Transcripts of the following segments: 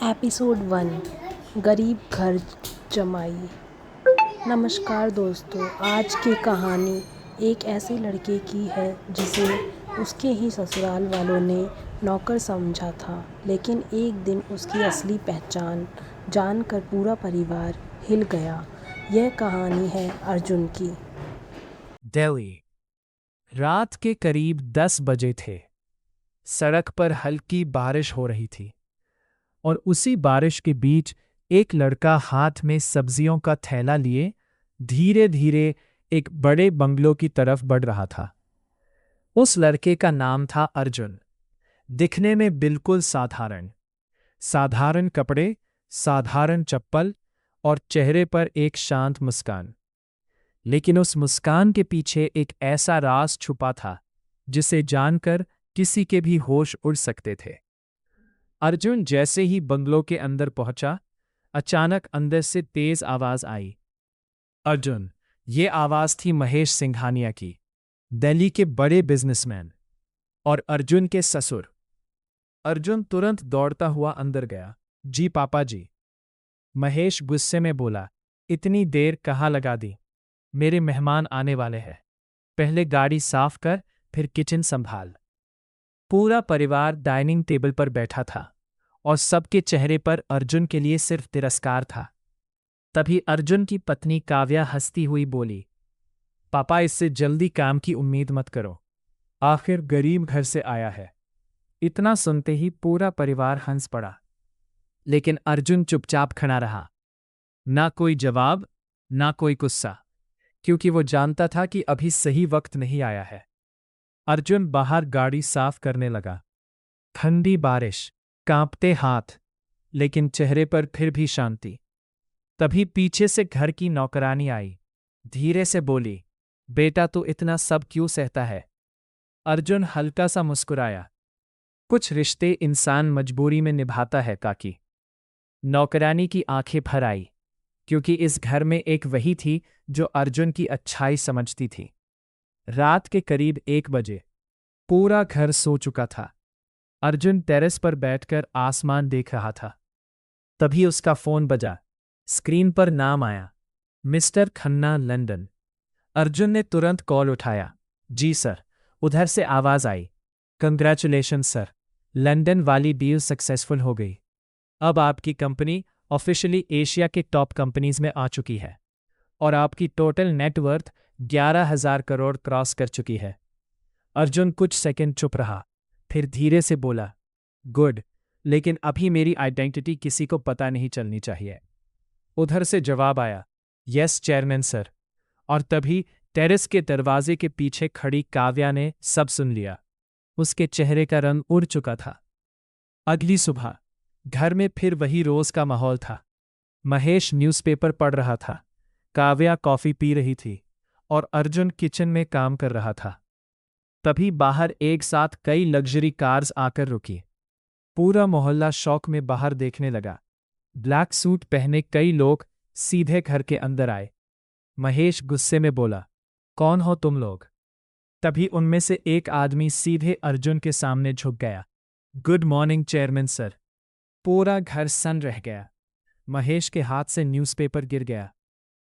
Episode 1। गरीब घर जमाई। नमस्कार दोस्तों, आज की कहानी एक ऐसे लड़के की है जिसे उसके ही ससुराल वालों ने नौकर समझा था, लेकिन एक दिन उसकी असली पहचान जानकर पूरा परिवार हिल गया। यह कहानी है अर्जुन की। दिल्ली। रात के करीब 10 बजे थे। सड़क पर हल्की बारिश हो रही थी और उसी बारिश के बीच एक लड़का हाथ में सब्जियों का थैला लिए धीरे धीरे एक बड़े बंगलो की तरफ बढ़ रहा था। उस लड़के का नाम था अर्जुन। दिखने में बिल्कुल साधारण साधारण कपड़े, साधारण चप्पल और चेहरे पर एक शांत मुस्कान। लेकिन उस मुस्कान के पीछे एक ऐसा राज छुपा था जिसे जानकर किसी के भी होश उड़ सकते थे। अर्जुन जैसे ही बंगलो के अंदर पहुंचा, अचानक अंदर से तेज आवाज आई। अर्जुन। ये आवाज थी महेश सिंघानिया की, दिल्ली के बड़े बिजनेसमैन और अर्जुन के ससुर। अर्जुन तुरंत दौड़ता हुआ अंदर गया। जी पापा जी। महेश गुस्से में बोला, इतनी देर कहाँ लगा दी? मेरे मेहमान आने वाले हैं। पहले गाड़ी साफ कर, फिर किचन संभाल। पूरा परिवार डाइनिंग टेबल पर बैठा था और सबके चेहरे पर अर्जुन के लिए सिर्फ तिरस्कार था। तभी अर्जुन की पत्नी काव्या हंसती हुई बोली, पापा इससे जल्दी काम की उम्मीद मत करो, आखिर गरीब घर से आया है। इतना सुनते ही पूरा परिवार हंस पड़ा, लेकिन अर्जुन चुपचाप खड़ा रहा। ना कोई जवाब, ना कोई गुस्सा, क्योंकि वो जानता था कि अभी सही वक्त नहीं आया है। अर्जुन बाहर गाड़ी साफ करने लगा। ठंडी बारिश, कांपते हाथ, लेकिन चेहरे पर फिर भी शांति। तभी पीछे से घर की नौकरानी आई। धीरे से बोली, बेटा तू इतना सब क्यों सहता है? अर्जुन हल्का सा मुस्कुराया, कुछ रिश्ते इंसान मजबूरी में निभाता है काकी। नौकरानी की आंखें भर आई, क्योंकि इस घर में एक वही थी जो अर्जुन की अच्छाई समझती थी। रात के करीब 1 बजे पूरा घर सो चुका था। अर्जुन टेरेस पर बैठकर आसमान देख रहा था। तभी उसका फोन बजा। स्क्रीन पर नाम आया, मिस्टर खन्ना, लंदन। अर्जुन ने तुरंत कॉल उठाया। जी सर। उधर से आवाज आई, कंग्रेचुलेशन सर, लंदन वाली डील सक्सेसफुल हो गई। अब आपकी कंपनी ऑफिशियली एशिया के टॉप कंपनीज में आ चुकी है और आपकी टोटल नेटवर्थ 11,000 करोड़ क्रॉस कर चुकी है। अर्जुन कुछ सेकंड चुप रहा, फिर धीरे से बोला, गुड, लेकिन अभी मेरी आइडेंटिटी किसी को पता नहीं चलनी चाहिए। उधर से जवाब आया, यस चेयरमैन सर। और तभी टेरेस के दरवाजे के पीछे खड़ी काव्या ने सब सुन लिया। उसके चेहरे का रंग उड़ चुका था। अगली सुबह घर में फिर वही रोज का माहौल था। महेश न्यूज़पेपर पढ़ रहा था, काव्या कॉफी पी रही थी और अर्जुन किचन में काम कर रहा था। तभी बाहर एक साथ कई लग्जरी कार्स आकर रुकी। पूरा मोहल्ला शौक में बाहर देखने लगा। ब्लैक सूट पहने कई लोग सीधे घर के अंदर आए। महेश गुस्से में बोला, कौन हो तुम लोग? तभी उनमें से एक आदमी सीधे अर्जुन के सामने झुक गया। Good morning chairman sir. पूरा घर सन्न रह गया। महेश के हाथ से न्यूज़पेपर गिर गया।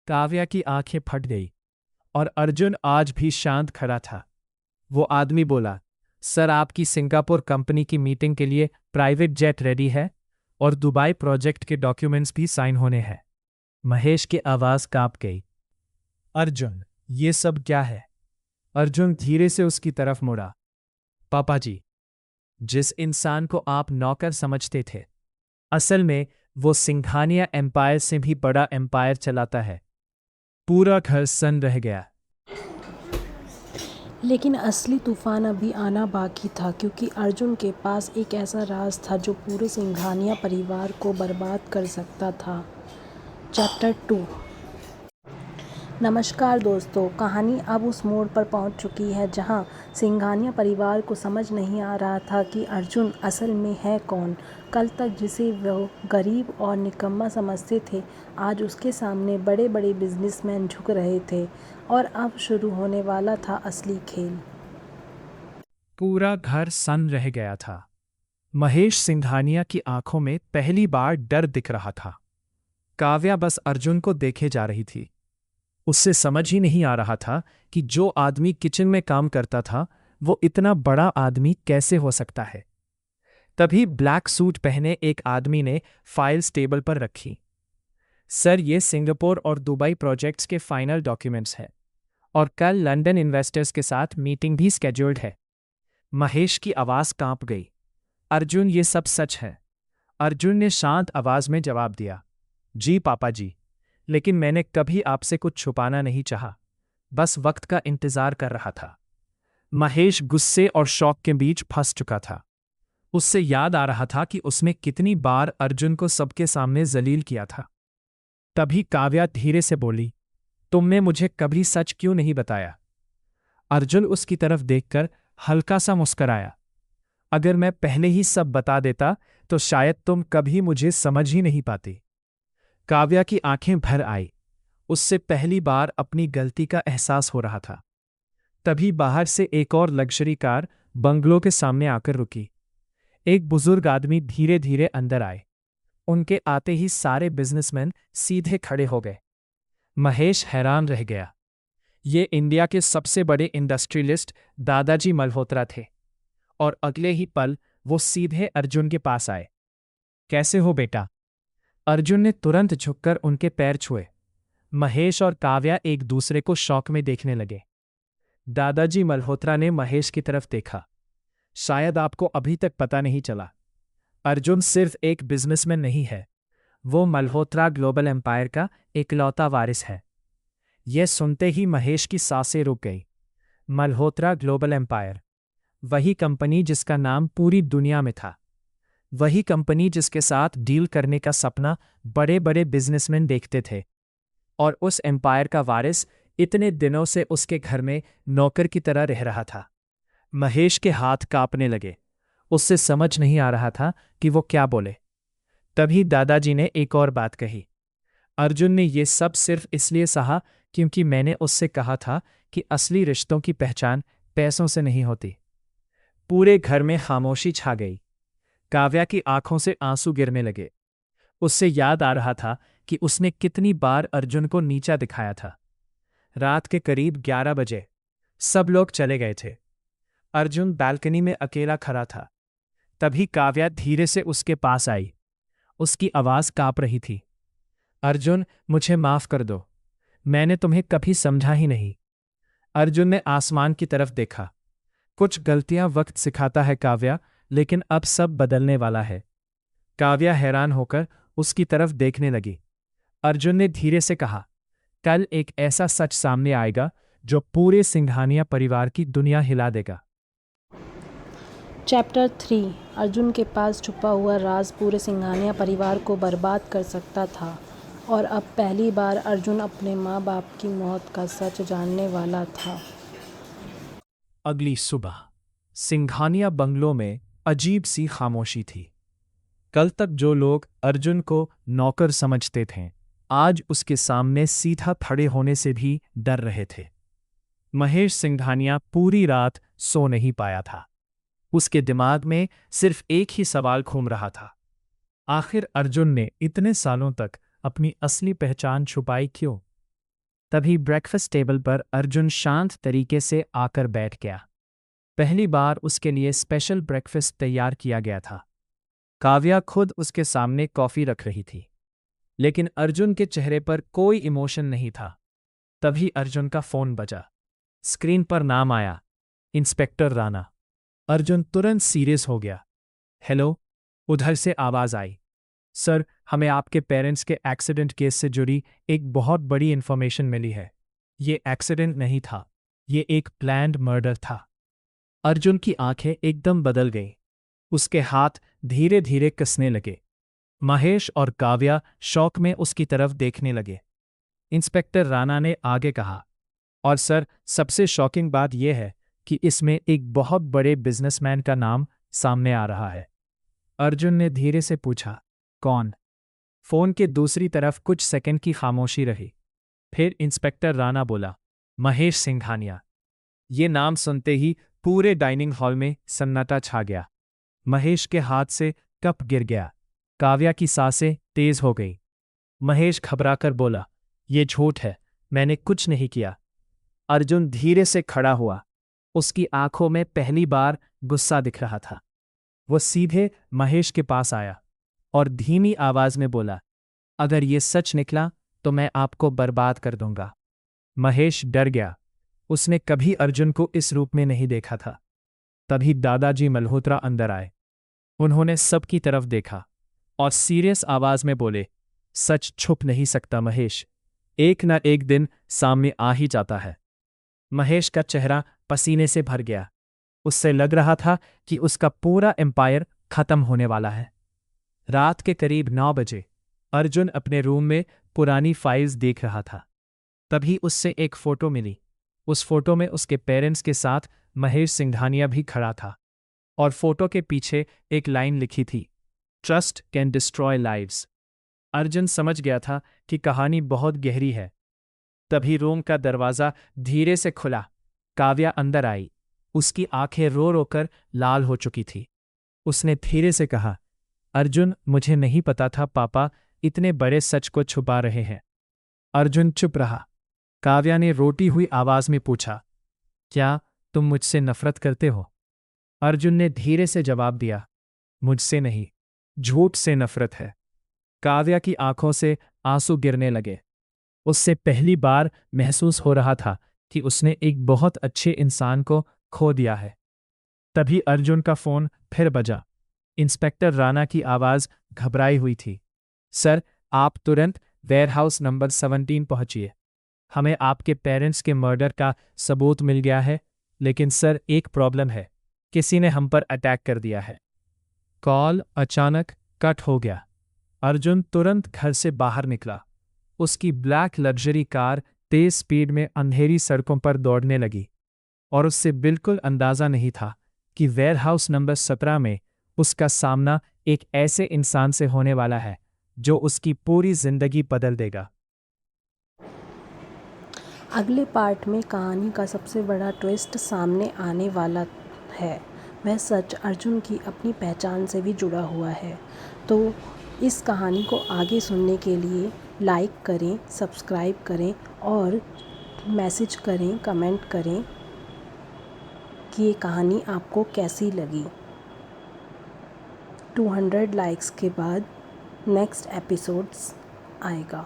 काव्या की आंखें फट गई और अर्जुन आज भी शांत खड़ा था। वो आदमी बोला, सर आपकी सिंगापुर कंपनी की मीटिंग के लिए प्राइवेट जेट रेडी है और दुबई प्रोजेक्ट के डॉक्यूमेंट्स भी साइन होने हैं। महेश की आवाज कांप गई। अर्जुन, ये सब क्या है? अर्जुन धीरे से उसकी तरफ मुड़ा। पापा जी, जिस इंसान को आप नौकर समझते थे, असल में वो सिंघानिया एम्पायर से भी बड़ा एम्पायर चलाता है। पूरा घर सन्न रह गया। लेकिन असली तूफान अभी आना बाकी था, क्योंकि अर्जुन के पास एक ऐसा राज था जो पूरे सिंघानिया परिवार को बर्बाद कर सकता था। चैप्टर 2। नमस्कार दोस्तों, कहानी अब उस मोड़ पर पहुंच चुकी है जहां सिंघानिया परिवार को समझ नहीं आ रहा था कि अर्जुन असल में है कौन। कल तक जिसे वो गरीब और निकम्मा समझते थे, आज उसके सामने बड़े बड़े बिजनेसमैन झुक रहे थे और अब शुरू होने वाला था असली खेल। पूरा घर सन्न रह गया था। महेश सिंघानिया की आंखों में पहली बार डर दिख रहा था। काव्या बस अर्जुन को देखे जा रही थी। उससे समझ ही नहीं आ रहा था कि जो आदमी किचन में काम करता था वो इतना बड़ा आदमी कैसे हो सकता है। तभी ब्लैक सूट पहने एक आदमी ने फाइल्स टेबल पर रखी। सर, ये सिंगापुर और दुबई प्रोजेक्ट्स के फाइनल डॉक्यूमेंट्स हैं और कल लंदन इन्वेस्टर्स के साथ मीटिंग भी स्केड्यूल्ड है। महेश की आवाज कांप गई। अर्जुन, ये सब सच है? अर्जुन ने शांत आवाज में जवाब दिया, जी पापा जी, लेकिन मैंने कभी आपसे कुछ छुपाना नहीं चाहा, बस वक्त का इंतजार कर रहा था। महेश गुस्से और शौक के बीच फंस चुका था। उससे याद आ रहा था कि उसने कितनी बार अर्जुन को सबके सामने जलील किया था। तभी काव्या धीरे से बोली, तुमने मुझे कभी सच क्यों नहीं बताया? अर्जुन उसकी तरफ देखकर हल्का सा मुस्कराया। अगर मैं पहले ही सब बता देता तो शायद तुम कभी मुझे समझ ही नहीं पाती। काव्या की आंखें भर आई। उससे पहली बार अपनी गलती का एहसास हो रहा था। तभी बाहर से एक और लग्जरी कार बंगलों के सामने आकर रुकी। एक बुजुर्ग आदमी धीरे धीरे अंदर आए। उनके आते ही सारे बिजनेसमैन सीधे खड़े हो गए। महेश हैरान रह गया। ये इंडिया के सबसे बड़े इंडस्ट्रियलिस्ट दादाजी मल्होत्रा थे और अगले ही पल वो सीधे अर्जुन के पास आए। कैसे हो बेटा? अर्जुन ने तुरंत झुककर उनके पैर छुए। महेश और काव्या एक दूसरे को शौक में देखने लगे। दादाजी मल्होत्रा ने महेश की तरफ देखा। शायद आपको अभी तक पता नहीं चला, अर्जुन सिर्फ एक बिजनेसमैन नहीं है, वो मल्होत्रा ग्लोबल एम्पायर का इकलौता वारिस है। यह सुनते ही महेश की सांसें रुक गई। मल्होत्रा ग्लोबल एम्पायर, वही कंपनी जिसका नाम पूरी दुनिया में था, वही कंपनी जिसके साथ डील करने का सपना बड़े बड़े बिजनेसमैन देखते थे, और उस एम्पायर का वारिस इतने दिनों से उसके घर में नौकर की तरह रह रहा था। महेश के हाथ कांपने लगे। उससे समझ नहीं आ रहा था कि वो क्या बोले। तभी दादाजी ने एक और बात कही, अर्जुन ने ये सब सिर्फ इसलिए सहा क्योंकि मैंने उससे कहा था कि असली रिश्तों की पहचान पैसों से नहीं होती। पूरे घर में खामोशी छा गई। काव्या की आंखों से आंसू गिरने लगे। उससे याद आ रहा था कि उसने कितनी बार अर्जुन को नीचा दिखाया था। रात के करीब 11 बजे सब लोग चले गए थे। अर्जुन बालकनी में अकेला खड़ा था। तभी काव्या धीरे से उसके पास आई। उसकी आवाज कांप रही थी। अर्जुन, मुझे माफ कर दो, मैंने तुम्हें कभी समझा ही नहीं। अर्जुन ने आसमान की तरफ देखा। कुछ गलतियां वक्त सिखाता है काव्या, लेकिन अब सब बदलने वाला है। काव्या हैरान होकर उसकी तरफ देखने लगी। अर्जुन ने धीरे से कहा, कल एक ऐसा सच सामने आएगा जो पूरे सिंघानिया परिवार की दुनिया हिला देगा। चैप्टर 3। अर्जुन के पास छुपा हुआ राज पूरे सिंघानिया परिवार को बर्बाद कर सकता था, और अब पहली बार अर्जुन अपने माँ बाप की मौत का सच जानने वाला था। अगली सुबह सिंघानिया बंगलों में अजीब सी खामोशी थी। कल तक जो लोग अर्जुन को नौकर समझते थे, आज उसके सामने सीधा खड़े होने से भी डर रहे थे। महेश सिंघानिया पूरी रात सो नहीं पाया था। उसके दिमाग में सिर्फ एक ही सवाल घूम रहा था, आखिर अर्जुन ने इतने सालों तक अपनी असली पहचान छुपाई क्यों? तभी ब्रेकफास्ट टेबल पर अर्जुन शांत तरीके से आकर बैठ गया। पहली बार उसके लिए स्पेशल ब्रेकफास्ट तैयार किया गया था। काव्या खुद उसके सामने कॉफी रख रही थी, लेकिन अर्जुन के चेहरे पर कोई इमोशन नहीं था। तभी अर्जुन का फोन बजा। स्क्रीन पर नाम आया, इंस्पेक्टर राणा। अर्जुन तुरंत सीरियस हो गया। हेलो, उधर से आवाज आई। सर, हमें आपके पेरेंट्स के एक्सीडेंट केस से जुड़ी एक बहुत बड़ी इंफॉर्मेशन मिली है। ये एक्सीडेंट नहीं था, ये एक प्लान्ड मर्डर था। अर्जुन की आंखें एकदम बदल गईं। उसके हाथ धीरे धीरे कसने लगे। महेश और काव्या शौक में उसकी तरफ देखने लगे। इंस्पेक्टर राणा ने आगे कहा, और सर, सबसे शॉकिंग बात यह है कि इसमें एक बहुत बड़े बिजनेसमैन का नाम सामने आ रहा है। अर्जुन ने धीरे से पूछा, कौन? फोन के दूसरी तरफ कुछ सेकंड की खामोशी रही। फिर इंस्पेक्टर राणा बोला, महेश सिंघानिया। ये नाम सुनते ही पूरे डाइनिंग हॉल में सन्नाटा छा गया। महेश के हाथ से कप गिर गया। काव्या की सांसें तेज हो गई। महेश घबराकर बोला, ये झूठ है, मैंने कुछ नहीं किया। अर्जुन धीरे से खड़ा हुआ। उसकी आंखों में पहली बार गुस्सा दिख रहा था। वो सीधे महेश के पास आया और धीमी आवाज में बोला, अगर ये सच निकला तो मैं आपको बर्बाद कर दूंगा। महेश डर गया। उसने कभी अर्जुन को इस रूप में नहीं देखा था। तभी दादाजी मल्होत्रा अंदर आए। उन्होंने सबकी तरफ देखा और सीरियस आवाज में बोले, सच छुप नहीं सकता महेश, एक न एक दिन सामने आ ही जाता है। महेश का चेहरा पसीने से भर गया। उससे लग रहा था कि उसका पूरा एम्पायर खत्म होने वाला है। रात के करीब 9 बजे अर्जुन अपने रूम में पुरानी फाइल्स देख रहा था। तभी उससे एक फोटो मिली। उस फोटो में उसके पेरेंट्स के साथ महेश सिंघानिया भी खड़ा था और फोटो के पीछे एक लाइन लिखी थी, trust can destroy lives. Arjun समझ गया था कि कहानी बहुत गहरी है। तभी रूम का दरवाज़ा धीरे से खुला। काव्या अंदर आई। उसकी आंखें रो रो कर लाल हो चुकी थी। उसने धीरे से कहा, अर्जुन, मुझे नहीं पता था पापा इतने बड़े सच को छुपा रहे हैं। अर्जुन चुप रहा। काव्या ने रोती हुई आवाज में पूछा, क्या तुम मुझसे नफरत करते हो? अर्जुन ने धीरे से जवाब दिया, मुझसे नहीं, झूठ से नफरत है। काव्या की आंखों से आंसू गिरने लगे। उससे पहली बार महसूस हो रहा था कि उसने एक बहुत अच्छे इंसान को खो दिया है। तभी अर्जुन का फोन फिर बजा। इंस्पेक्टर राणा की आवाज घबराई हुई थी। सर, आप तुरंत वेयरहाउस नंबर 17 पहुंचिए। हमें आपके पेरेंट्स के मर्डर का सबूत मिल गया है, लेकिन सर एक प्रॉब्लम है, किसी ने हम पर अटैक कर दिया है। कॉल अचानक कट हो गया। अर्जुन तुरंत घर से बाहर निकला। उसकी ब्लैक लग्जरी कार तेज स्पीड में अंधेरी सड़कों पर दौड़ने लगी और उससे बिल्कुल अंदाजा नहीं था कि वेयरहाउस नंबर 17 में उसका सामना एक ऐसे इंसान से होने वाला है जो उसकी पूरी जिंदगी बदल देगा। अगले पार्ट में कहानी का सबसे बड़ा ट्विस्ट सामने आने वाला है। वह सच अर्जुन की अपनी पहचान से भी जुड़ा हुआ है। तो इस कहानी को आगे सुनने के लिए लाइक करें, सब्सक्राइब करें और मैसेज करें, कमेंट करें कि ये कहानी आपको कैसी लगी। 200 लाइक्स के बाद नेक्स्ट एपिसोड्स आएगा।